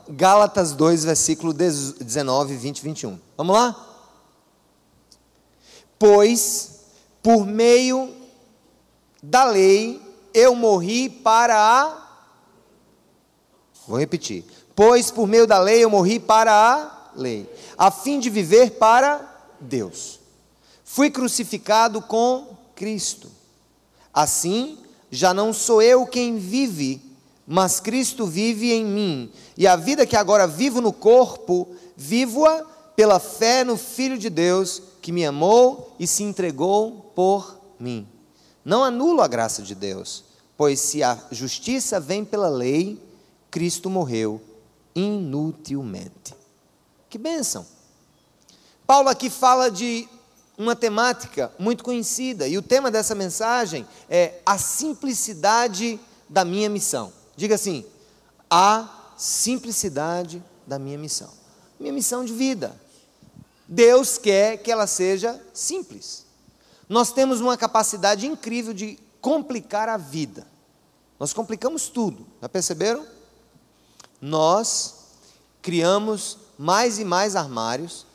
Gálatas 2, versículo 19, 20 e 21. Vamos lá? Pois, por meio da lei, eu morri para a... Vou repetir. Pois, por meio da lei, eu morri para a lei, a fim de viver para Deus. Fui crucificado com Cristo. Assim, já não sou eu quem vive, mas Cristo vive em mim. E a vida que agora vivo no corpo, vivo-a pela fé no Filho de Deus, que me amou e se entregou por mim. Não anulo a graça de Deus, pois se a justiça vem pela lei, Cristo morreu inutilmente. Que bênção! Paulo aqui fala de uma temática muito conhecida, e o tema dessa mensagem é a simplicidade da minha missão. Diga assim: a simplicidade da minha missão. Minha missão de vida. Deus quer que ela seja simples. Nós temos uma capacidade incrível de complicar a vida. Nós complicamos tudo, já perceberam? Nós criamos mais e mais armários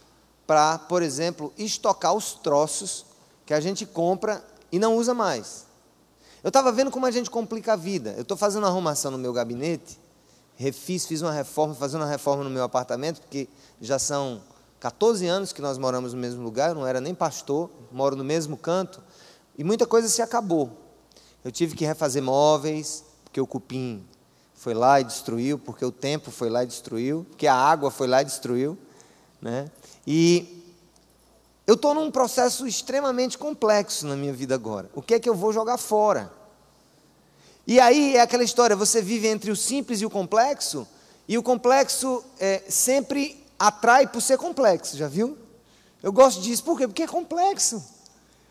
para, por exemplo, estocar os troços que a gente compra e não usa mais. Eu estava vendo como a gente complica a vida. Eu estou fazendo uma arrumação no meu gabinete, fiz uma reforma, fazendo uma reforma no meu apartamento, porque já são 14 anos que nós moramos no mesmo lugar, eu não era nem pastor, moro no mesmo canto, e muita coisa se acabou. Eu tive que refazer móveis, porque o cupim foi lá e destruiu, porque o tempo foi lá e destruiu, porque a água foi lá e destruiu, né? E eu estou num processo extremamente complexo na minha vida agora. O que é que eu vou jogar fora? E aí é aquela história, você vive entre o simples e o complexo complexo sempre atrai por ser complexo, já viu? Eu gosto disso, por quê? Porque é complexo,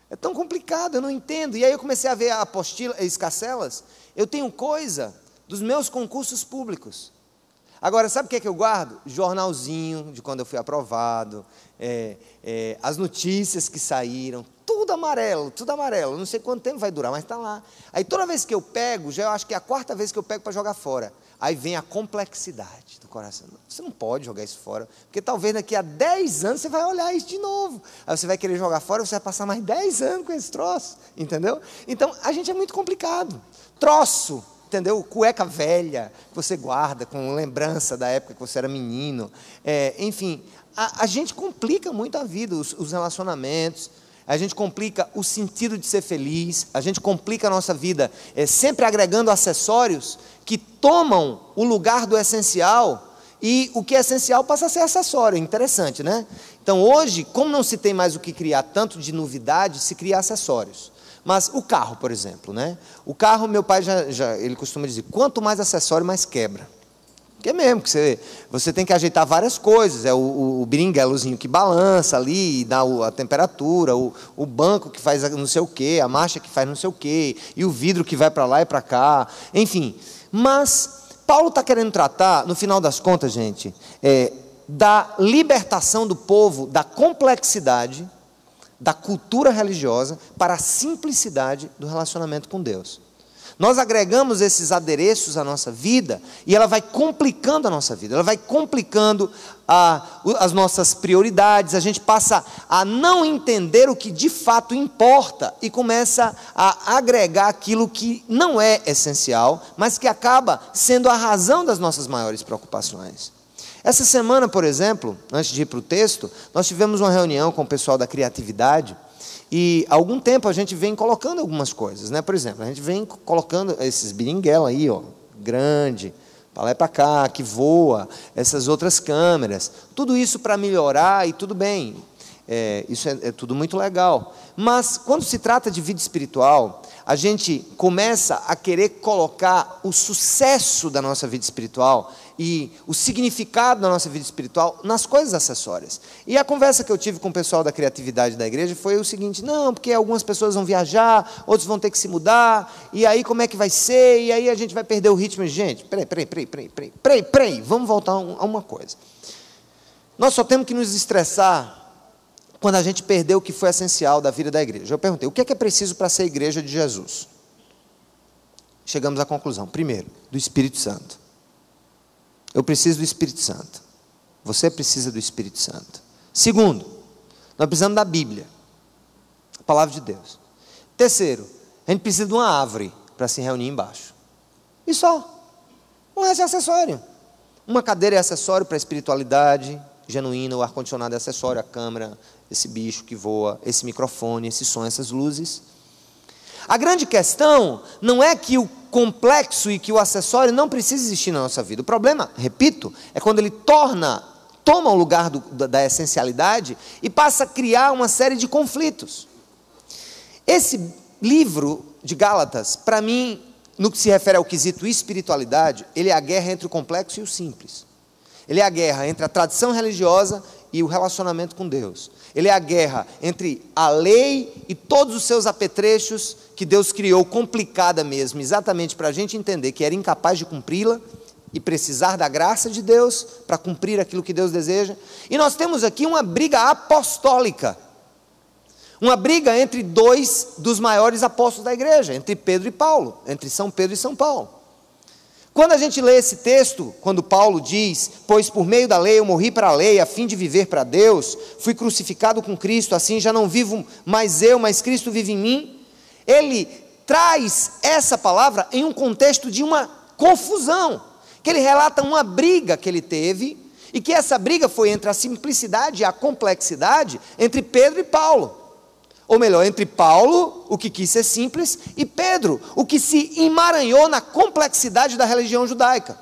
é tão complicado, eu não entendo. E aí eu comecei a ver a apostila, escasselas. Eu tenho coisa dos meus concursos públicos. Agora, sabe o que é que eu guardo? Jornalzinho de quando eu fui aprovado, as notícias que saíram, tudo amarelo, não sei quanto tempo vai durar, mas está lá. Aí toda vez que eu pego, já eu acho que é a 4ª vez que eu pego para jogar fora, aí vem a complexidade do coração. Você não pode jogar isso fora, porque talvez daqui a 10 anos você vai olhar isso de novo, aí você vai querer jogar fora, você vai passar mais 10 anos com esse troço, entendeu? Então, a gente é muito complicado. Troço, entendeu? Cueca velha, que você guarda com lembrança da época que você era menino. Enfim, a gente complica muito a vida, os relacionamentos, a gente complica o sentido de ser feliz, a gente complica a nossa vida, sempre agregando acessórios que tomam o lugar do essencial, e o que é essencial passa a ser acessório. Interessante, né? Então hoje, como não se tem mais o que criar tanto de novidade, se cria acessórios. Mas o carro, por exemplo, né? O carro, meu pai ele costuma dizer, quanto mais acessório, mais quebra. Porque é mesmo, que você tem que ajeitar várias coisas, o beringuelozinho que balança ali, dá a temperatura, o banco que faz não sei o quê, a marcha que faz não sei o quê, e o vidro que vai para lá e para cá, enfim. Mas Paulo está querendo tratar, no final das contas, gente, da libertação do povo, da complexidade, da cultura religiosa, para a simplicidade do relacionamento com Deus. Nós agregamos esses adereços à nossa vida, e ela vai complicando a nossa vida, ela vai complicando as nossas prioridades, a gente passa a não entender o que de fato importa, e começa a agregar aquilo que não é essencial, mas que acaba sendo a razão das nossas maiores preocupações. Essa semana, por exemplo, antes de ir para o texto, nós tivemos uma reunião com o pessoal da criatividade, e há algum tempo a gente vem colocando algumas coisas, né? Por exemplo, a gente vem colocando esses beringuela aí, ó, grande, para lá e para cá, que voa, essas outras câmeras, tudo isso para melhorar, e tudo bem, isso é tudo muito legal. Mas quando se trata de vida espiritual, a gente começa a querer colocar o sucesso da nossa vida espiritual e o significado da nossa vida espiritual nas coisas acessórias. E a conversa que eu tive com o pessoal da criatividade da igreja foi o seguinte: não, porque algumas pessoas vão viajar, outros vão ter que se mudar, e aí como é que vai ser? E aí a gente vai perder o ritmo. Gente, peraí, vamos voltar a uma coisa. Nós só temos que nos estressar quando a gente perdeu o que foi essencial da vida da igreja. Eu perguntei, o que é preciso para ser a igreja de Jesus? Chegamos à conclusão, primeiro, do Espírito Santo. Eu preciso do Espírito Santo. Você precisa do Espírito Santo. Segundo, nós precisamos da Bíblia, a palavra de Deus. Terceiro, a gente precisa de uma árvore para se reunir embaixo. E só. O resto é acessório. Uma cadeira é acessório para a espiritualidade genuína, o ar-condicionado é acessório, a câmera, esse bicho que voa, esse microfone, esse som, essas luzes. A grande questão não é que o complexo e que o acessório não precisa existir na nossa vida. O problema, repito, é quando ele toma o lugar da essencialidade e passa a criar uma série de conflitos. Esse livro de Gálatas, para mim, no que se refere ao quesito espiritualidade, ele é a guerra entre o complexo e o simples. Ele é a guerra entre a tradição religiosa e o relacionamento com Deus. Ele é a guerra entre a lei e todos os seus apetrechos que Deus criou, complicada mesmo, exatamente para a gente entender que era incapaz de cumpri-la e precisar da graça de Deus para cumprir aquilo que Deus deseja. E nós temos aqui uma briga apostólica, uma briga entre dois dos maiores apóstolos da igreja, entre Pedro e Paulo, entre São Pedro e São Paulo. Quando a gente lê esse texto, quando Paulo diz, pois por meio da lei eu morri para a lei, a fim de viver para Deus, fui crucificado com Cristo, assim já não vivo mais eu, mas Cristo vive em mim, ele traz essa palavra em um contexto de uma confusão, que ele relata uma briga que ele teve, e que essa briga foi entre a simplicidade e a complexidade, entre Pedro e Paulo. Ou melhor, entre Paulo, o que quis ser simples, e Pedro, o que se emaranhou na complexidade da religião judaica.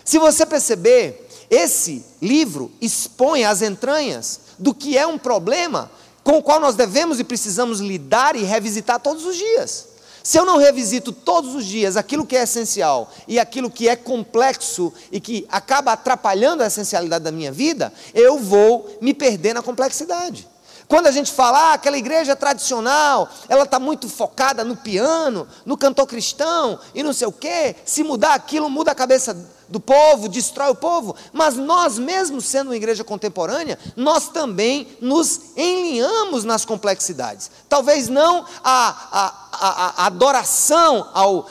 Se você perceber, esse livro expõe as entranhas do que é um problema com o qual nós devemos e precisamos lidar e revisitar todos os dias. Se eu não revisito todos os dias aquilo que é essencial e aquilo que é complexo e que acaba atrapalhando a essencialidade da minha vida, eu vou me perder na complexidade. Quando a gente fala, aquela igreja tradicional, ela está muito focada no piano, no cantor cristão, e não sei o quê, se mudar aquilo, muda a cabeça do povo, destrói o povo, mas nós mesmos sendo uma igreja contemporânea, nós também nos enlinhamos nas complexidades, talvez não a adoração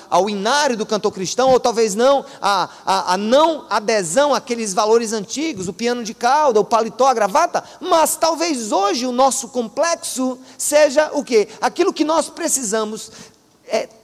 ao inário do cantor cristão, ou talvez não a não adesão àqueles valores antigos, o piano de cauda, o paletó, a gravata, mas talvez hoje o nosso complexo seja o quê? Aquilo que nós precisamos,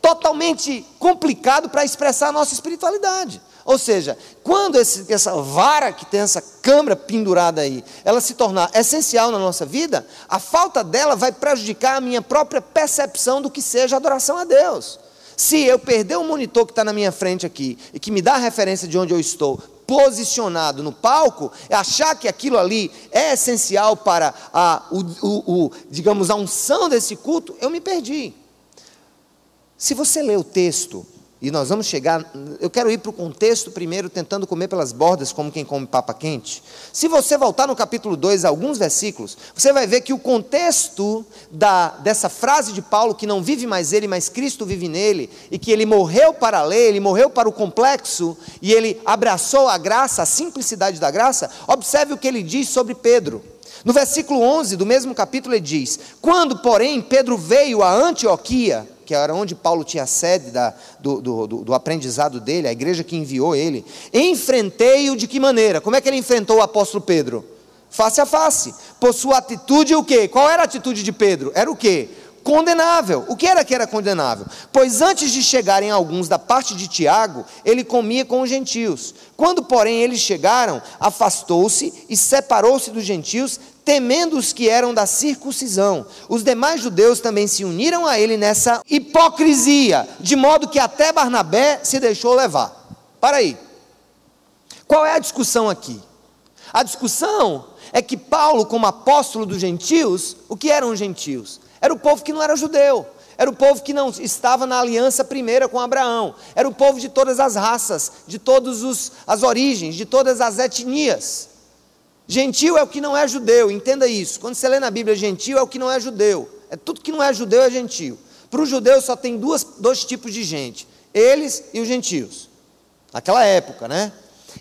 totalmente complicado para expressar a nossa espiritualidade. Ou seja, quando essa vara que tem essa câmara pendurada aí, ela se tornar essencial na nossa vida, a falta dela vai prejudicar a minha própria percepção do que seja adoração a Deus. Se eu perder o monitor que está na minha frente aqui, e que me dá a referência de onde eu estou, posicionado no palco, achar que aquilo ali é essencial para digamos, a unção desse culto, eu me perdi. Se você ler o texto, e nós vamos chegar, eu quero ir para o contexto primeiro, tentando comer pelas bordas, como quem come papa quente. Se você voltar no capítulo 2, alguns versículos, você vai ver que o contexto dessa frase de Paulo, que não vive mais ele, mas Cristo vive nele, e que ele morreu para a lei, ele morreu para o complexo, e ele abraçou a graça, a simplicidade da graça. Observe o que ele diz sobre Pedro. No versículo 11 do mesmo capítulo ele diz, quando porém Pedro veio a Antioquia, que era onde Paulo tinha sede do aprendizado dele, a igreja que enviou ele, enfrentei-o de que maneira? Como é que ele enfrentou o apóstolo Pedro? Face a face, por sua atitude o quê? Qual era a atitude de Pedro? Era o quê? Condenável. O que era condenável? Pois antes de chegarem alguns da parte de Tiago, ele comia com os gentios. Quando porém eles chegaram, afastou-se e separou-se dos gentios, temendo os que eram da circuncisão. Os demais judeus também se uniram a ele nessa hipocrisia, de modo que até Barnabé se deixou levar. Para aí. Qual é a discussão aqui? A discussão é que Paulo, como apóstolo dos gentios, o que eram os gentios? Era o povo que não era judeu, era o povo que não estava na aliança primeira com Abraão, era o povo de todas as raças, de todas as origens, de todas as etnias. Gentil é o que não é judeu, entenda isso. Quando você lê na Bíblia, gentil é o que não é judeu. Tudo que não é judeu é gentil. Para os judeus só tem dois tipos de gente, eles e os gentios. Naquela época, né?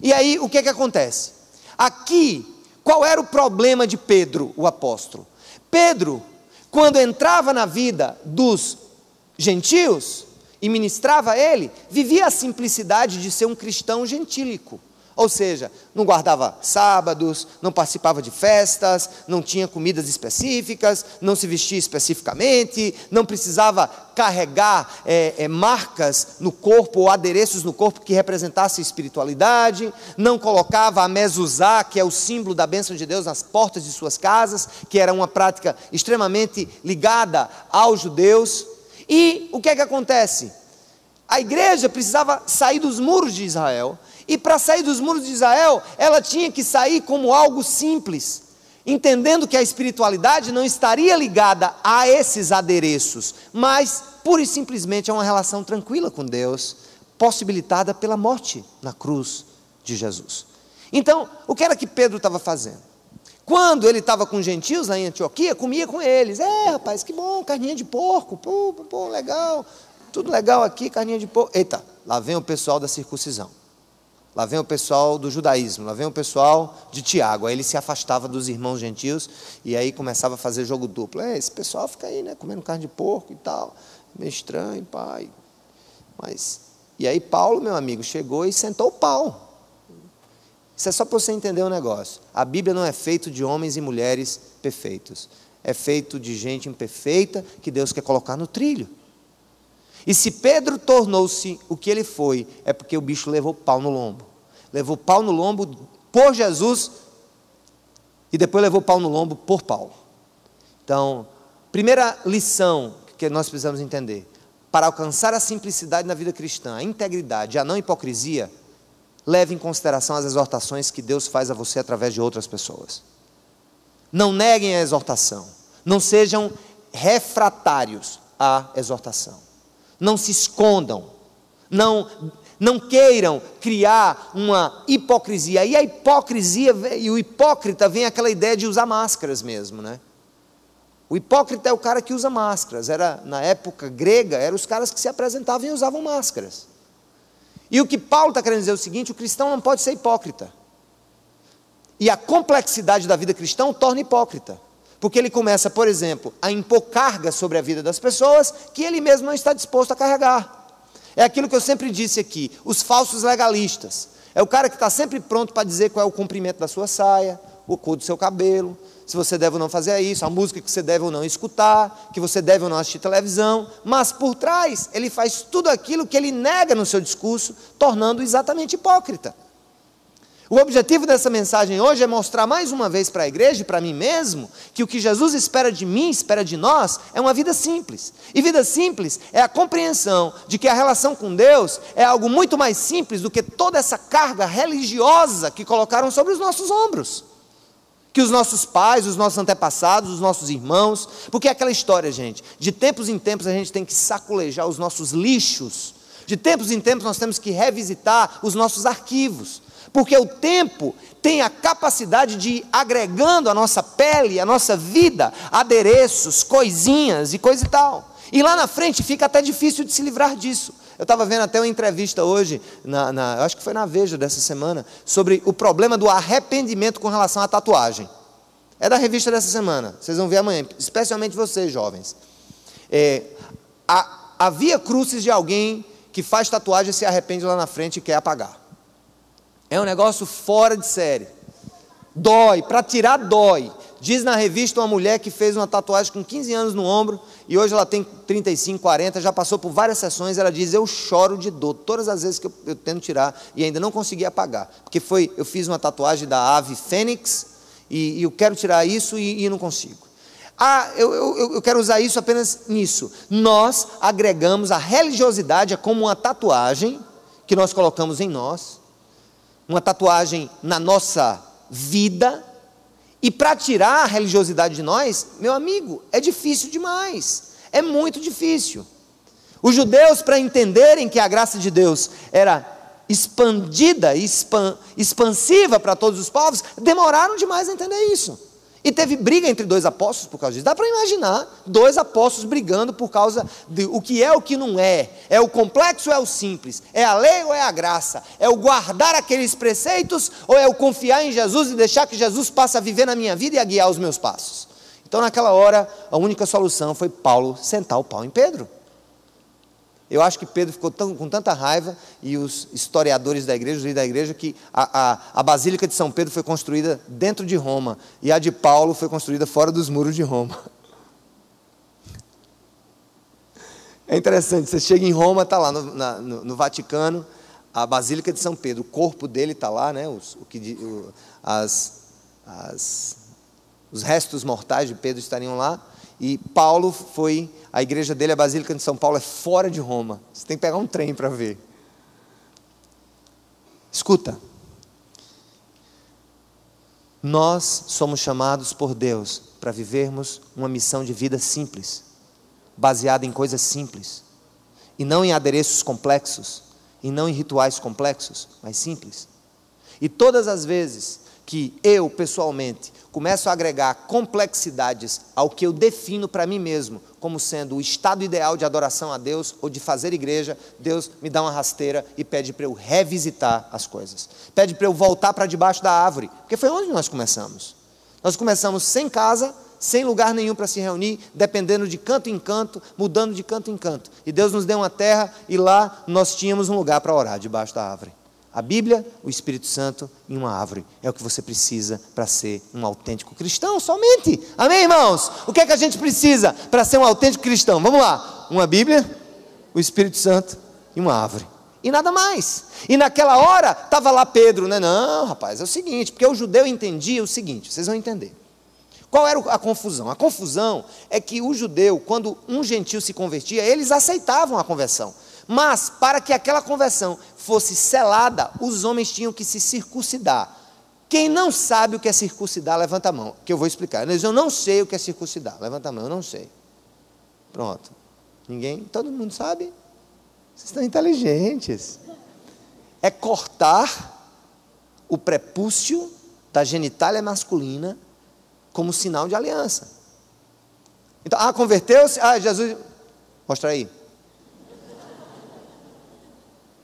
E aí, o que acontece? Aqui, qual era o problema de Pedro, o apóstolo? Pedro, quando entrava na vida dos gentios e ministrava a ele, vivia a simplicidade de ser um cristão gentílico. Ou seja, não guardava sábados, não participava de festas, não tinha comidas específicas, não se vestia especificamente, não precisava carregar marcas no corpo ou adereços no corpo que representassem espiritualidade, não colocava a mezuzá, que é o símbolo da bênção de Deus, nas portas de suas casas, que era uma prática extremamente ligada aos judeus. E o que é que acontece? A igreja precisava sair dos muros de Israel, e para sair dos muros de Israel, ela tinha que sair como algo simples, entendendo que a espiritualidade não estaria ligada a esses adereços, mas pura e simplesmente é uma relação tranquila com Deus, possibilitada pela morte na cruz de Jesus. Então, o que era que Pedro estava fazendo? Quando ele estava com gentios lá em Antioquia, comia com eles. Rapaz, que bom, carninha de porco, pô, legal, tudo legal aqui, carninha de porco. Eita, lá vem o pessoal da circuncisão. Lá vem o pessoal do judaísmo, lá vem o pessoal de Tiago. Aí ele se afastava dos irmãos gentios e aí começava a fazer jogo duplo. Esse pessoal fica aí, né, comendo carne de porco e tal, meio estranho, pai. E aí Paulo, meu amigo, chegou e sentou o pau. Isso é só para você entender um negócio. A Bíblia não é feita de homens e mulheres perfeitos. É feito de gente imperfeita que Deus quer colocar no trilho. E se Pedro tornou-se o que ele foi, é porque o bicho levou pau no lombo. Levou pau no lombo por Jesus e depois levou pau no lombo por Paulo. Então, primeira lição que nós precisamos entender: para alcançar a simplicidade na vida cristã, a integridade, a não hipocrisia, leve em consideração as exortações que Deus faz a você através de outras pessoas. Não neguem a exortação, não sejam refratários à exortação. Não se escondam, não queiram criar uma hipocrisia. E a hipocrisia, e o hipócrita, vem aquela ideia de usar máscaras mesmo, né? O hipócrita é o cara que usa máscaras. Na época grega, eram os caras que se apresentavam e usavam máscaras. E o que Paulo está querendo dizer é o seguinte: o cristão não pode ser hipócrita. E a complexidade da vida cristã o torna hipócrita. Porque ele começa, por exemplo, a impor carga sobre a vida das pessoas que ele mesmo não está disposto a carregar. É aquilo que eu sempre disse aqui: os falsos legalistas. É o cara que está sempre pronto para dizer qual é o comprimento da sua saia, o cor do seu cabelo, se você deve ou não fazer isso, a música que você deve ou não escutar, que você deve ou não assistir televisão, mas por trás ele faz tudo aquilo que ele nega no seu discurso, tornando-o exatamente hipócrita. O objetivo dessa mensagem hoje é mostrar mais uma vez para a igreja e para mim mesmo, que o que Jesus espera de mim, espera de nós, é uma vida simples. E vida simples é a compreensão de que a relação com Deus é algo muito mais simples do que toda essa carga religiosa que colocaram sobre os nossos ombros. Que os nossos pais, os nossos antepassados, os nossos irmãos, porque é aquela história, gente, de tempos em tempos a gente tem que sacolejar os nossos lixos, de tempos em tempos nós temos que revisitar os nossos arquivos, porque o tempo tem a capacidade de ir agregando à nossa pele, à nossa vida, adereços, coisinhas e coisa e tal. E lá na frente fica até difícil de se livrar disso. Eu estava vendo até uma entrevista hoje, eu acho que foi na Veja dessa semana, sobre o problema do arrependimento com relação à tatuagem. É da revista dessa semana, vocês vão ver amanhã, especialmente vocês jovens. Havia crucis de alguém que faz tatuagem e se arrepende lá na frente e quer apagar. É um negócio fora de série. Dói, para tirar dói. Diz na revista uma mulher que fez uma tatuagem com 15 anos no ombro, e hoje ela tem 35, 40, já passou por várias sessões. Ela diz: eu choro de dor todas as vezes que eu tento tirar, e ainda não consegui apagar, porque eu fiz uma tatuagem da ave fênix, e eu quero tirar isso e não consigo. Eu quero usar isso apenas nisso. Nós agregamos a religiosidade, é como uma tatuagem que nós colocamos em nós, uma tatuagem na nossa vida, e para tirar a religiosidade de nós, meu amigo, é difícil demais, é muito difícil. Os judeus, para entenderem que a graça de Deus era expandida, expansiva para todos os povos, demoraram demais a entender isso. E teve briga entre dois apóstolos por causa disso. Dá para imaginar dois apóstolos brigando por causa de o que é o que não é. É o complexo ou é o simples? É a lei ou é a graça? É o guardar aqueles preceitos ou é o confiar em Jesus e deixar que Jesus passe a viver na minha vida e a guiar os meus passos? Então naquela hora a única solução foi Paulo sentar o pau em Pedro. Eu acho que Pedro ficou com tanta raiva, e os historiadores da igreja, os líderes da igreja, que a Basílica de São Pedro foi construída dentro de Roma, e a de Paulo foi construída fora dos muros de Roma. É interessante, você chega em Roma, está lá no Vaticano, a Basílica de São Pedro, o corpo dele está lá, né, os restos mortais de Pedro estariam lá, e Paulo a igreja dele, a Basílica de São Paulo, é fora de Roma. Você tem que pegar um trem para ver. Escuta, nós somos chamados por Deus para vivermos uma missão de vida simples, baseada em coisas simples, e não em adereços complexos, e não em rituais complexos, mas simples. E todas as vezes que eu, pessoalmente, começo a agregar complexidades ao que eu defino para mim mesmo como sendo o estado ideal de adoração a Deus ou de fazer igreja, Deus me dá uma rasteira e pede para eu revisitar as coisas. Pede para eu voltar para debaixo da árvore, porque foi onde nós começamos. Nós começamos sem casa, sem lugar nenhum para se reunir, dependendo de canto em canto, mudando de canto em canto. E Deus nos deu uma terra e lá nós tínhamos um lugar para orar debaixo da árvore. A Bíblia, o Espírito Santo e uma árvore é o que você precisa para ser um autêntico cristão, somente. Amém, irmãos? O que é que a gente precisa para ser um autêntico cristão? Vamos lá, uma Bíblia, o Espírito Santo e uma árvore, e nada mais. E naquela hora, estava lá Pedro, né? Não, rapaz, é o seguinte, porque o judeu entendia o seguinte, vocês vão entender. Qual era a confusão? A confusão é que o judeu, quando um gentio se convertia, eles aceitavam a conversão. Mas, para que aquela conversão fosse selada, os homens tinham que se circuncidar. Quem não sabe o que é circuncidar, levanta a mão, que eu vou explicar. Eu não sei o que é circuncidar, levanta a mão, eu não sei. Pronto. Ninguém? Todo mundo sabe? Vocês estão inteligentes. É cortar o prepúcio da genitália masculina como sinal de aliança. Então, converteu-se? Jesus, mostra aí.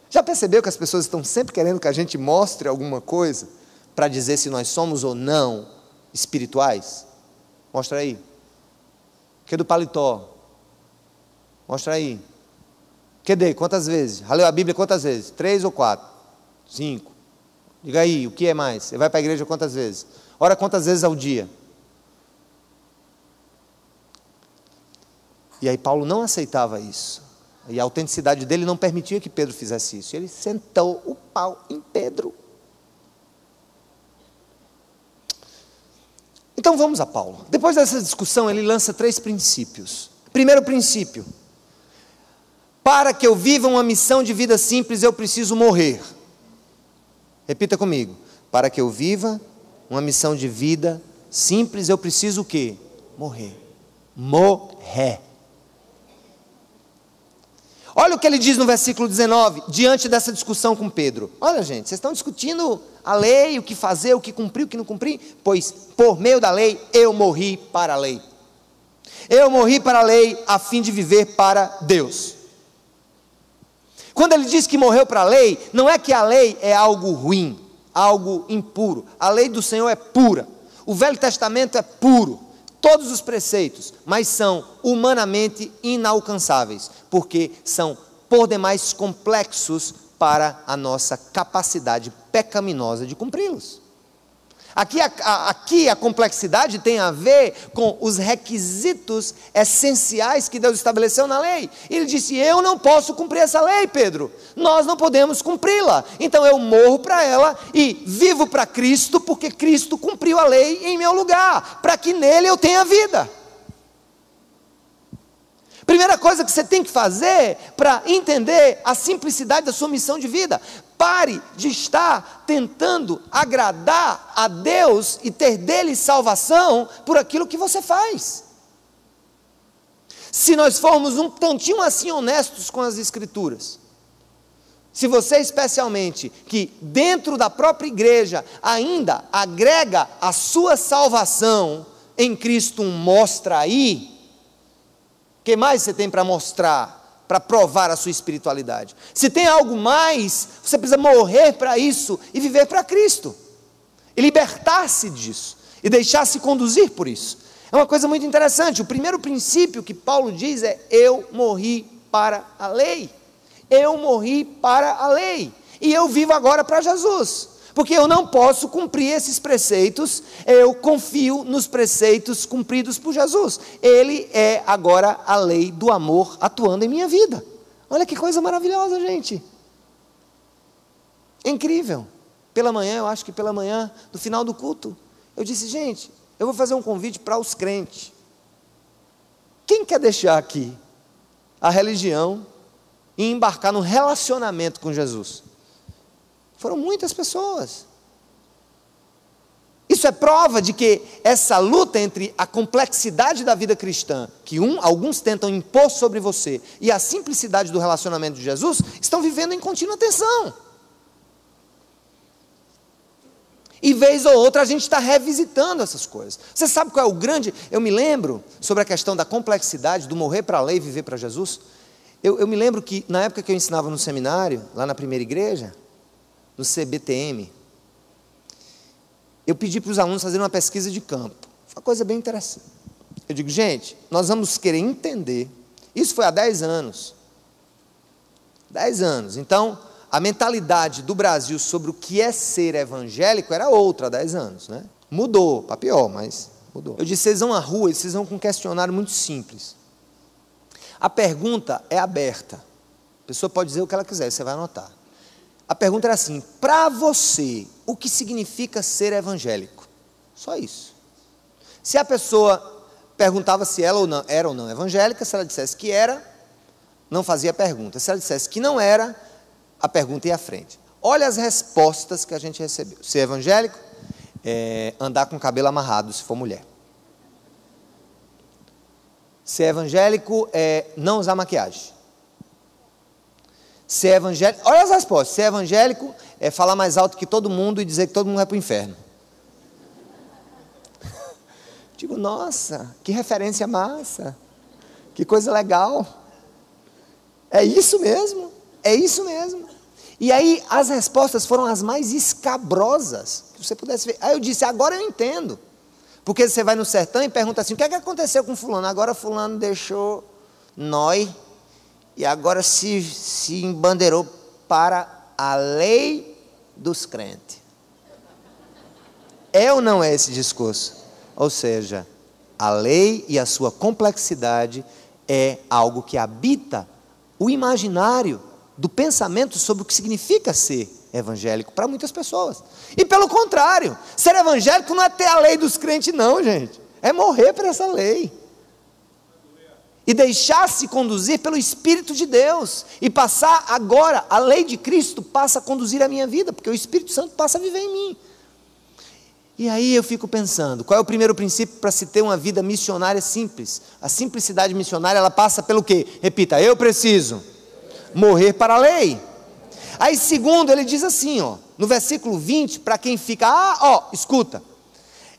Já percebeu que as pessoas estão sempre querendo que a gente mostre alguma coisa para dizer se nós somos ou não espirituais? Mostra aí. Que do paletó? Mostra aí. Que quantas vezes? Já leu a Bíblia quantas vezes? 3 ou 4? 5? Diga aí, o que é mais? Você vai para a igreja quantas vezes? Ora quantas vezes ao dia? E aí Paulo não aceitava isso. E a autenticidade dele não permitia que Pedro fizesse isso. Ele sentou o pau em Pedro. Então vamos a Paulo. Depois dessa discussão, ele lança 3 princípios. Primeiro princípio: para que eu viva uma missão de vida simples, eu preciso morrer. Repita comigo. Para que eu viva uma missão de vida simples, eu preciso o quê? Morrer. Morrer. Olha o que ele diz no versículo 19, diante dessa discussão com Pedro. Olha, gente, vocês estão discutindo a lei, o que fazer, o que cumprir, o que não cumprir? Pois, por meio da lei, eu morri para a lei. Eu morri para a lei a fim de viver para Deus. Quando ele diz que morreu para a lei, não é que a lei é algo ruim, algo impuro. A lei do Senhor é pura. O Velho Testamento é puro. Todos os preceitos, mas são humanamente inalcançáveis, porque são por demais complexos para a nossa capacidade pecaminosa de cumpri-los. Aqui a complexidade tem a ver com os requisitos essenciais que Deus estabeleceu na lei. Ele disse: eu não posso cumprir essa lei, Pedro, nós não podemos cumpri-la, então eu morro para ela e vivo para Cristo, porque Cristo cumpriu a lei em meu lugar, para que nele eu tenha vida. Primeira coisa que você tem que fazer para entender a simplicidade da sua missão de vida: pare de estar tentando agradar a Deus e ter dele salvação por aquilo que você faz. Se nós formos um tantinho assim honestos com as Escrituras, se você especialmente, que dentro da própria igreja ainda agrega a sua salvação em Cristo um mostra aí, o que mais você tem para mostrar, para provar a sua espiritualidade? Se tem algo mais, você precisa morrer para isso e viver para Cristo, e libertar-se disso, e deixar-se conduzir por isso. É uma coisa muito interessante. O primeiro princípio que Paulo diz é: eu morri para a lei. Eu morri para a lei. E eu vivo agora para Jesus. Porque eu não posso cumprir esses preceitos, eu confio nos preceitos cumpridos por Jesus. Ele é agora a lei do amor atuando em minha vida. Olha que coisa maravilhosa, gente. É incrível. Pela manhã, eu acho que pela manhã, no final do culto, eu disse, gente, eu vou fazer um convite para os crentes. Quem quer deixar aqui a religião e embarcar num relacionamento com Jesus? Foram muitas pessoas. Isso é prova de que essa luta entre a complexidade da vida cristã, que alguns tentam impor sobre você, e a simplicidade do relacionamento de Jesus, estão vivendo em contínua tensão. E vez ou outra a gente está revisitando essas coisas. Você sabe qual é o grande... Eu me lembro sobre a questão da complexidade, do morrer para a lei e viver para Jesus. Eu me lembro que na época que eu ensinava no seminário, lá na primeira igreja, no CBTM, eu pedi para os alunos fazerem uma pesquisa de campo. Foi uma coisa bem interessante. Eu digo, gente, nós vamos querer entender. Isso foi há 10 anos. 10 anos. Então, a mentalidade do Brasil sobre o que é ser evangélico era outra há 10 anos, né? Mudou, para pior, mas mudou. Eu disse, vocês vão à rua e vocês vão com um questionário muito simples. A pergunta é aberta. A pessoa pode dizer o que ela quiser, você vai anotar. A pergunta era assim, para você, o que significa ser evangélico? Só isso. Se a pessoa perguntava se ela era ou não evangélica, se ela dissesse que era, não fazia pergunta. Se ela dissesse que não era, a pergunta ia à frente. Olha as respostas que a gente recebeu. Ser evangélico é andar com o cabelo amarrado, se for mulher. Ser evangélico é não usar maquiagem. Ser evangélico, olha as respostas. Ser evangélico é falar mais alto que todo mundo e dizer que todo mundo vai para o inferno. Digo, nossa, que referência massa, que coisa legal. É isso mesmo, é isso mesmo. E aí as respostas foram as mais escabrosas que você pudesse ver. Aí eu disse, agora eu entendo. Porque você vai no sertão e pergunta assim, o que é que aconteceu com fulano? Agora fulano deixou nós e agora se embandeirou para a lei dos crentes. É ou não é esse discurso? Ou seja, a lei e a sua complexidade é algo que habita o imaginário do pensamento sobre o que significa ser evangélico para muitas pessoas. E pelo contrário, ser evangélico não é ter a lei dos crentes não, gente. É morrer para essa lei. E deixar-se conduzir pelo Espírito de Deus. E passar agora, a lei de Cristo passa a conduzir a minha vida, porque o Espírito Santo passa a viver em mim. E aí eu fico pensando, qual é o primeiro princípio para se ter uma vida missionária simples? A simplicidade missionária, ela passa pelo quê? Repita, eu preciso morrer para a lei. Aí segundo, ele diz assim, ó, no versículo 20, para quem fica, escuta.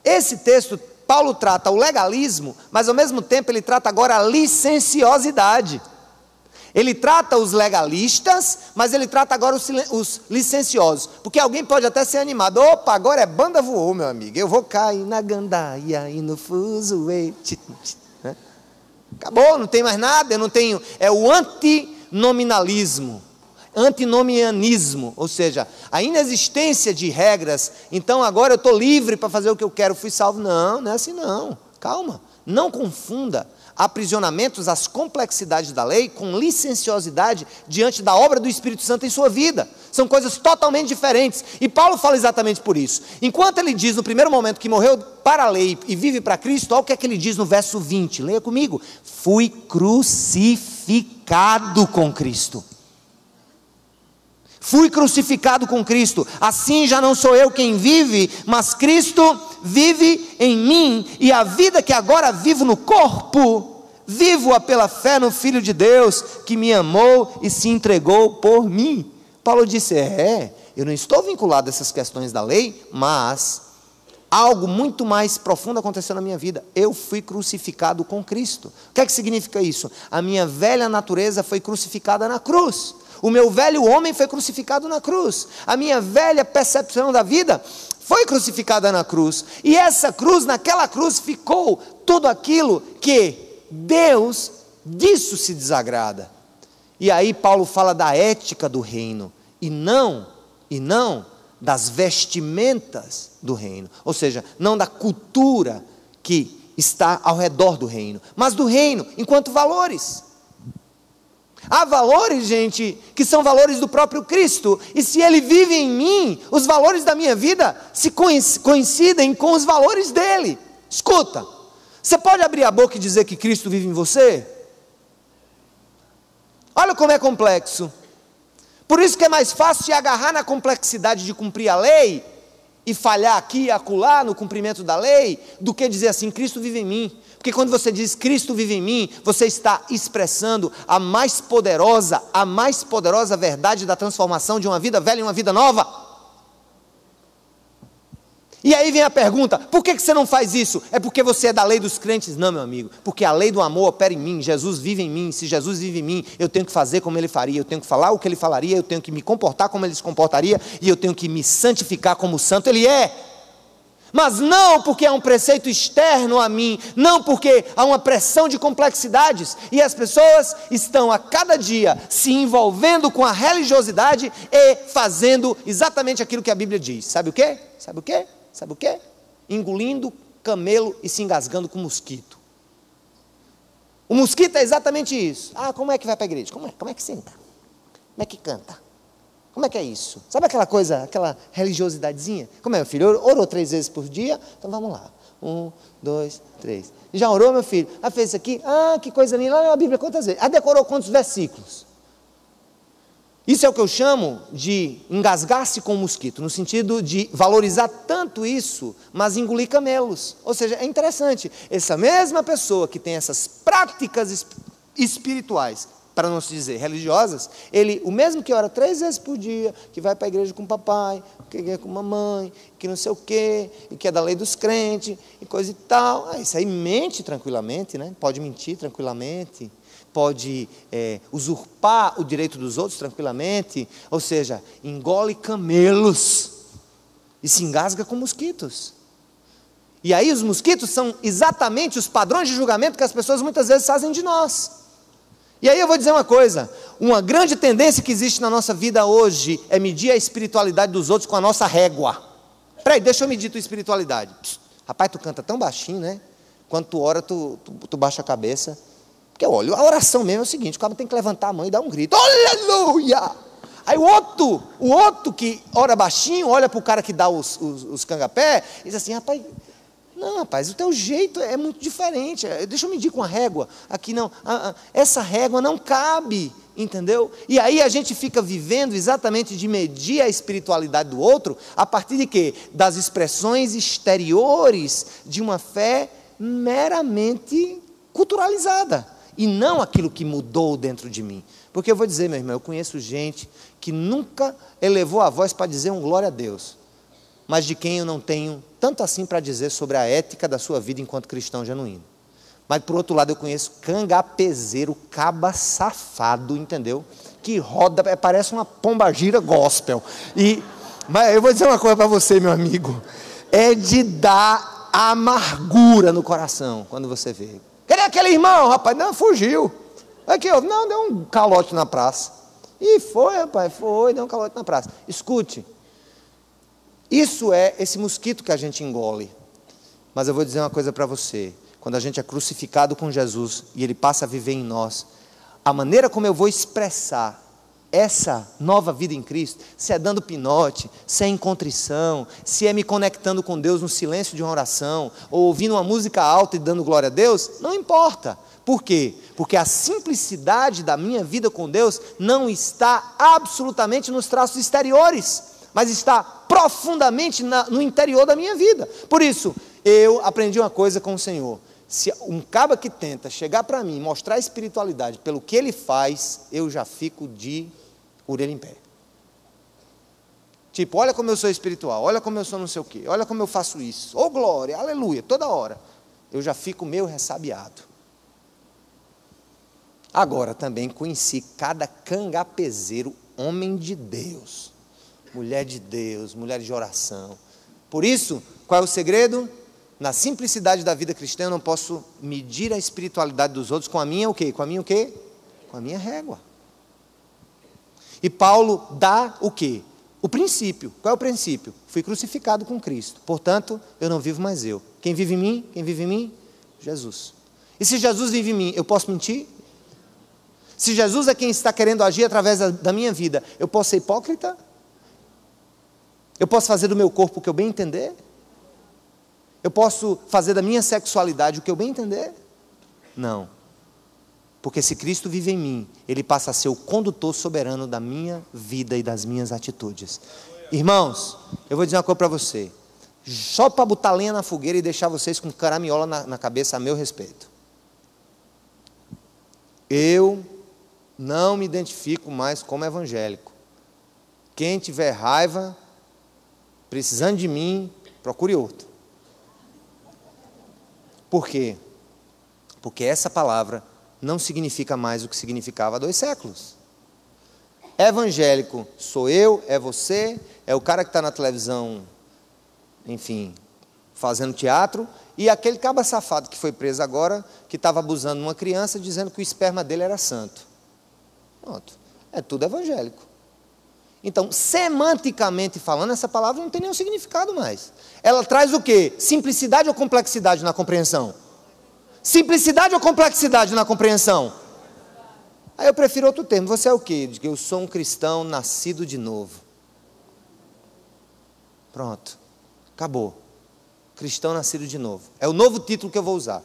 Esse texto, Paulo trata o legalismo, mas ao mesmo tempo ele trata agora a licenciosidade. Ele trata os legalistas, mas ele trata agora os licenciosos. Porque alguém pode até ser animado. Opa, agora é banda voou, meu amigo. Eu vou cair na gandaia e no fuzuê. Acabou, não tem mais nada, eu não tenho. É o antinominalismo, antinomianismo, ou seja, a inexistência de regras. Então agora eu estou livre para fazer o que eu quero, fui salvo. Não, não é assim não. Calma, não confunda aprisionamentos às complexidades da lei com licenciosidade diante da obra do Espírito Santo em sua vida. São coisas totalmente diferentes. E Paulo fala exatamente por isso. Enquanto ele diz no primeiro momento que morreu para a lei e vive para Cristo, olha o que é que ele diz no verso 20. Leia comigo. Fui crucificado com Cristo. Fui crucificado com Cristo. Assim já não sou eu quem vive, mas Cristo vive em mim. E a vida que agora vivo no corpo, vivo-a pela fé no Filho de Deus, que me amou e se entregou por mim. Paulo disse, eu não estou vinculado a essas questões da lei, mas algo muito mais profundo aconteceu na minha vida. Eu fui crucificado com Cristo. O que é que significa isso? A minha velha natureza foi crucificada na cruz. O meu velho homem foi crucificado na cruz. A minha velha percepção da vida foi crucificada na cruz. E essa cruz, naquela cruz ficou tudo aquilo que Deus disso se desagrada. E aí Paulo fala da ética do reino, e não das vestimentas do reino, ou seja, não da cultura que está ao redor do reino, mas do reino enquanto valores. Há valores, gente, que são valores do próprio Cristo, e se Ele vive em mim, os valores da minha vida se coincidem com os valores dEle. Escuta, você pode abrir a boca e dizer que Cristo vive em você? Olha como é complexo. Por isso que é mais fácil se agarrar na complexidade de cumprir a lei e falhar aqui e acolá no cumprimento da lei, do que dizer assim, Cristo vive em mim. Porque quando você diz Cristo vive em mim, você está expressando a mais poderosa verdade da transformação de uma vida velha em uma vida nova. E aí vem a pergunta, por que você não faz isso? É porque você é da lei dos crentes? Não, meu amigo, porque a lei do amor opera em mim, Jesus vive em mim. Se Jesus vive em mim, eu tenho que fazer como Ele faria, eu tenho que falar o que Ele falaria, eu tenho que me comportar como Ele se comportaria, e eu tenho que me santificar como santo Ele é. Mas não porque há um preceito externo a mim, não porque há uma pressão de complexidades, e as pessoas estão a cada dia se envolvendo com a religiosidade e fazendo exatamente aquilo que a Bíblia diz. Sabe o quê? Sabe o quê? Sabe o quê? Engolindo camelo e se engasgando com mosquito. O mosquito é exatamente isso. Ah, como é que vai para a igreja? Como é que senta? Como é que canta? Como é que é isso? Sabe aquela coisa, aquela religiosidadezinha? Como é, meu filho? Orou 3 vezes por dia? Então vamos lá. 1, 2, 3. Já orou, meu filho? Ah, fez isso aqui? Ah, que coisa linda. Lá na Bíblia, quantas vezes? Ah, decorou quantos versículos? Isso é o que eu chamo de engasgar-se com o mosquito, no sentido de valorizar tanto isso, mas engolir camelos. Ou seja, é interessante, essa mesma pessoa que tem essas práticas espirituais, para não se dizer religiosas, ele, o mesmo que ora 3 vezes por dia, que vai para a igreja com o papai, que é com a mamãe, que não sei o quê, e que é da lei dos crentes, e coisa e tal, isso aí mente tranquilamente, né? Pode mentir tranquilamente, pode usurpar o direito dos outros tranquilamente, ou seja, engole camelos e se engasga com mosquitos. E aí os mosquitos são exatamente os padrões de julgamento que as pessoas muitas vezes fazem de nós. E aí eu vou dizer uma coisa, uma grande tendência que existe na nossa vida hoje é medir a espiritualidade dos outros com a nossa régua. Peraí, deixa eu medir tua espiritualidade. Rapaz, tu canta tão baixinho, né? Quando tu ora, tu baixa a cabeça. Porque olha, a oração mesmo é o seguinte, o cara tem que levantar a mão e dar um grito, aleluia! Aí o outro que ora baixinho, olha para o cara que dá os cangapé, e diz assim, rapaz, não, rapaz, o teu jeito é muito diferente, deixa eu medir com a régua, aqui não, essa régua não cabe, entendeu? E aí a gente fica vivendo exatamente de medir a espiritualidade do outro, a partir de quê? Das expressões exteriores de uma fé meramente culturalizada, e não aquilo que mudou dentro de mim. Porque eu vou dizer, meu irmão, eu conheço gente que nunca elevou a voz para dizer um glória a Deus, mas de quem eu não tenho tanto assim para dizer sobre a ética da sua vida enquanto cristão genuíno. Mas por outro lado eu conheço cangapezeiro, caba safado, entendeu? Que roda, parece uma pombagira gospel. Mas eu vou dizer uma coisa para você, meu amigo, é de dar amargura no coração quando você vê. Cadê aquele irmão, rapaz? Não, fugiu. Aqui, ó, não, deu um calote na praça. E foi, rapaz, deu um calote na praça. Escute, isso é esse mosquito que a gente engole. Mas eu vou dizer uma coisa para você. Quando a gente é crucificado com Jesus e Ele passa a viver em nós, a maneira como eu vou expressar essa nova vida em Cristo, se é dando pinote, se é em contrição, se é me conectando com Deus no silêncio de uma oração, ou ouvindo uma música alta e dando glória a Deus, não importa. Por quê? Porque a simplicidade da minha vida com Deus não está absolutamente nos traços exteriores, mas está profundamente no interior da minha vida. Por isso, eu aprendi uma coisa com o Senhor. Se um caba que tenta chegar para mim, mostrar a espiritualidade pelo que ele faz, eu já fico de orelha em pé. Tipo, olha como eu sou espiritual, olha como eu sou não sei o quê, olha como eu faço isso, oh glória, aleluia, toda hora. Eu já fico meio ressabiado. Agora também conheci cada cangapezeiro, homem de Deus, mulher de oração. Por isso, qual é o segredo? Na simplicidade da vida cristã, eu não posso medir a espiritualidade dos outros com a minha o quê? Com a minha o quê? Com a minha régua. E Paulo dá o quê? O princípio. Qual é o princípio? Fui crucificado com Cristo. Portanto, eu não vivo mais eu. Quem vive em mim? Quem vive em mim? Jesus. E se Jesus vive em mim, eu posso mentir? Se Jesus é quem está querendo agir através da minha vida, eu posso ser hipócrita? Eu posso fazer do meu corpo o que eu bem entender? Eu posso fazer da minha sexualidade o que eu bem entender? Não. Porque se Cristo vive em mim, Ele passa a ser o condutor soberano da minha vida e das minhas atitudes. Irmãos, eu vou dizer uma coisa para você. Só para botar lenha na fogueira e deixar vocês com caramiola na cabeça a meu respeito. Eu não me identifico mais como evangélico. Quem tiver raiva, precisando de mim, procure outro. Por quê? Porque essa palavra não significa mais o que significava há 2 séculos. Evangélico sou eu, é você, é o cara que está na televisão, enfim, fazendo teatro, e aquele caba safado que foi preso agora, que estava abusando de uma criança, dizendo que o esperma dele era santo. Pronto, é tudo evangélico. Então, semanticamente falando, essa palavra não tem nenhum significado mais. Ela traz o quê? Simplicidade ou complexidade na compreensão? Simplicidade ou complexidade na compreensão? Aí eu prefiro outro termo. Você é o quê? De que eu sou um cristão nascido de novo. Pronto. Acabou. Cristão nascido de novo. É o novo título que eu vou usar.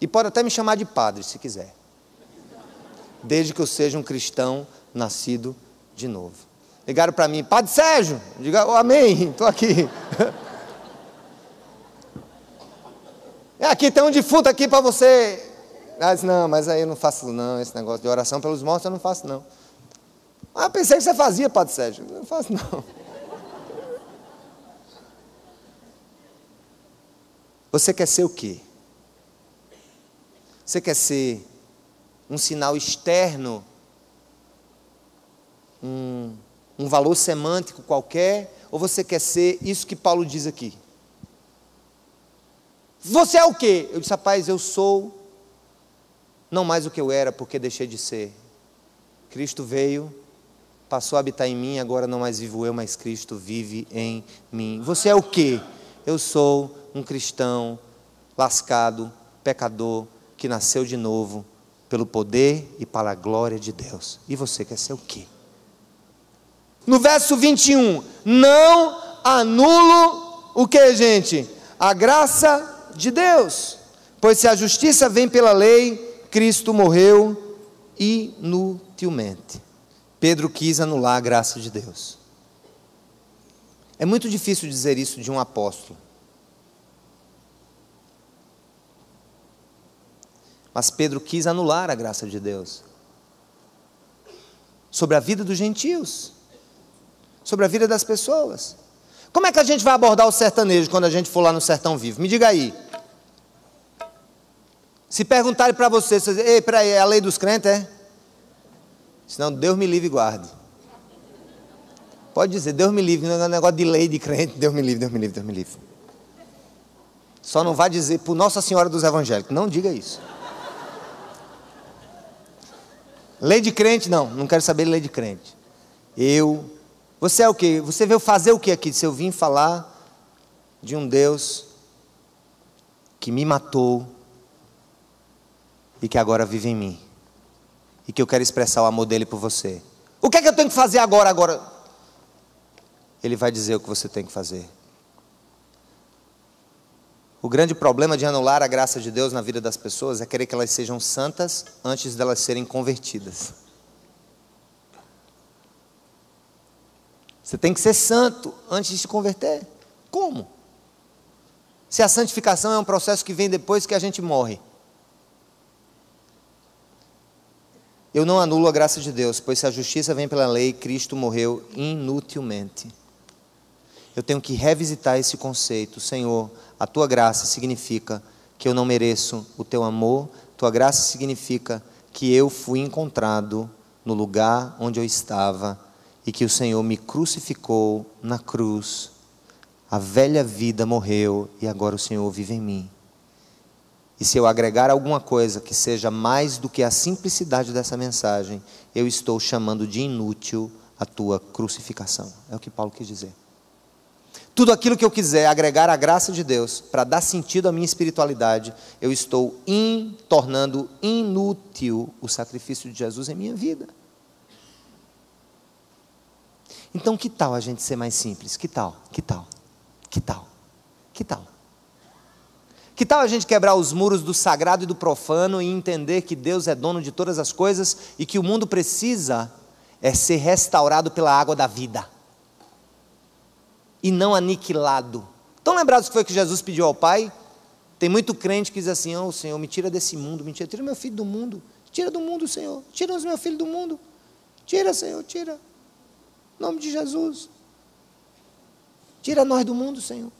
E pode até me chamar de padre, se quiser. Desde que eu seja um cristão nascido de novo. Ligaram para mim, Padre Sérgio. Diga, oh, amém, estou aqui. Aqui tem um defunto aqui para você. Ah, disse, não, mas aí eu não faço não, esse negócio de oração pelos mortos eu não faço não. Ah, eu pensei que você fazia, Padre Sérgio. Eu não faço não. Você quer ser o quê? Você quer ser um sinal externo, um valor semântico qualquer, ou você quer ser isso que Paulo diz aqui? Você é o quê? Eu disse, rapaz, eu sou não mais o que eu era, porque deixei de ser. Cristo veio, passou a habitar em mim, agora não mais vivo eu, mas Cristo vive em mim. Você é o quê? Eu sou um cristão lascado, pecador, que nasceu de novo, pelo poder e para a glória de Deus. E você quer ser o quê? No verso 21, não anulo o que, gente? A graça de Deus, pois se a justiça vem pela lei, Cristo morreu inutilmente. Pedro quis anular a graça de Deus. É muito difícil dizer isso de um apóstolo. Mas Pedro quis anular a graça de Deus sobre a vida dos gentios, sobre a vida das pessoas. Como é que a gente vai abordar o sertanejo quando a gente for lá no Sertão Vivo? Me diga aí. Se perguntarem para você, você diz, ei, peraí, é a lei dos crentes, é? Senão Deus me livre e guarde. Pode dizer, Deus me livre, não é um negócio de lei de crente, Deus me livre, Deus me livre, Deus me livre. Só não vai dizer por Nossa Senhora dos Evangélicos, não diga isso. Lei de crente, não quero saber de lei de crente. Você é o quê? Você veio fazer o quê aqui? Se eu vim falar de um Deus que me matou e que agora vive em mim. E que eu quero expressar o amor dele por você. O que é que eu tenho que fazer agora? Ele vai dizer o que você tem que fazer. O grande problema de anular a graça de Deus na vida das pessoas é querer que elas sejam santas antes de elas serem convertidas. Você tem que ser santo antes de se converter. Como? Se a santificação é um processo que vem depois que a gente morre. Eu não anulo a graça de Deus, pois se a justiça vem pela lei, Cristo morreu inutilmente. Eu tenho que revisitar esse conceito. Senhor, a tua graça significa que eu não mereço o teu amor, tua graça significa que eu fui encontrado no lugar onde eu estava e que o Senhor me crucificou na cruz. A velha vida morreu e agora o Senhor vive em mim. E se eu agregar alguma coisa que seja mais do que a simplicidade dessa mensagem, eu estou chamando de inútil a tua crucificação. É o que Paulo quis dizer. Tudo aquilo que eu quiser agregar à graça de Deus, para dar sentido à minha espiritualidade, eu estou tornando inútil o sacrifício de Jesus em minha vida. Então que tal a gente ser mais simples? Que tal? Que tal? Que tal? Que tal? Que tal a gente quebrar os muros do sagrado e do profano e entender que Deus é dono de todas as coisas e que o mundo precisa ser restaurado pela água da vida e não aniquilado? Estão lembrados que foi que Jesus pediu ao Pai? Tem muito crente que diz assim: oh, Senhor, me tira desse mundo, tira meu filho do mundo, tira do mundo, Senhor, tira os meus filhos do mundo, tira, Senhor, tira, em nome de Jesus, tira nós do mundo, Senhor.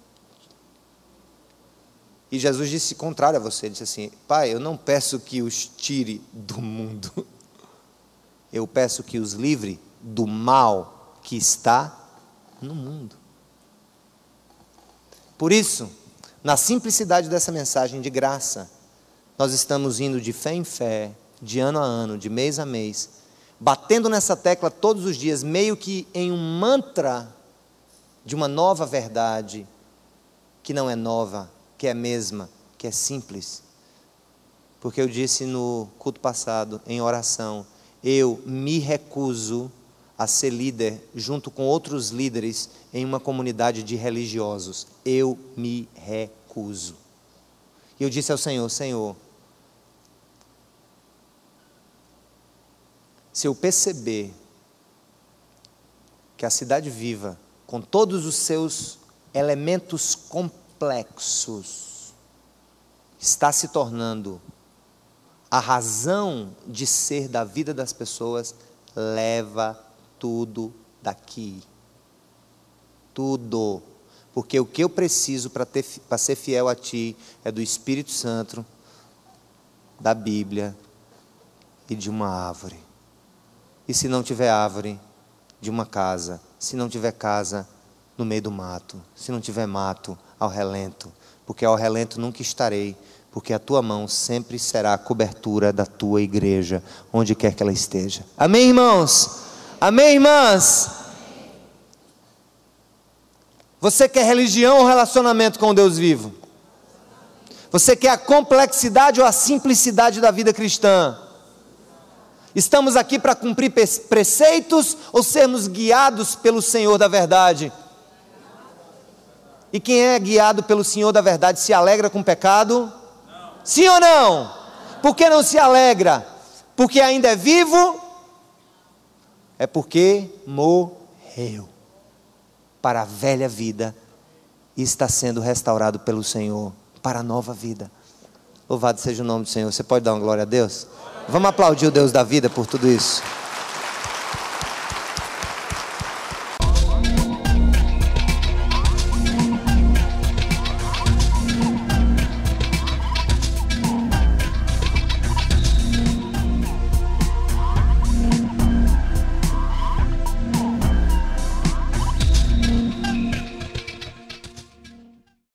E Jesus disse contrário a você, disse assim: Pai, eu não peço que os tire do mundo, eu peço que os livre do mal que está no mundo. Por isso, na simplicidade dessa mensagem de graça, nós estamos indo de fé em fé, de ano a ano, de mês a mês, batendo nessa tecla todos os dias, meio que em um mantra de uma nova verdade, que não é nova, que é a mesma, que é simples. Porque eu disse no culto passado, em oração, eu me recuso a ser líder junto com outros líderes em uma comunidade de religiosos. Eu me recuso. E eu disse ao Senhor: Senhor, se eu perceber que a Cidade Viva, com todos os seus elementos complexos, está se tornando a razão de ser da vida das pessoas, leva tudo daqui. Tudo. Porque o que eu preciso para ser fiel a Ti é do Espírito Santo, da Bíblia e de uma árvore. E se não tiver árvore, de uma casa. Se não tiver casa, no meio do mato. Se não tiver mato, ao relento. Porque ao relento nunca estarei. Porque a Tua mão sempre será a cobertura da Tua igreja, onde quer que ela esteja. Amém, irmãos? Amém, irmãs? Você quer religião ou relacionamento com o Deus vivo? Você quer a complexidade ou a simplicidade da vida cristã? Estamos aqui para cumprir preceitos ou sermos guiados pelo Senhor da verdade? E quem é guiado pelo Senhor da verdade se alegra com o pecado? Não. Sim ou não? Por que não se alegra? Porque ainda é vivo? É porque morreu para a velha vida e está sendo restaurado pelo Senhor para a nova vida. Louvado seja o nome do Senhor. Você pode dar uma glória a Deus? Vamos aplaudir o Deus da vida por tudo isso.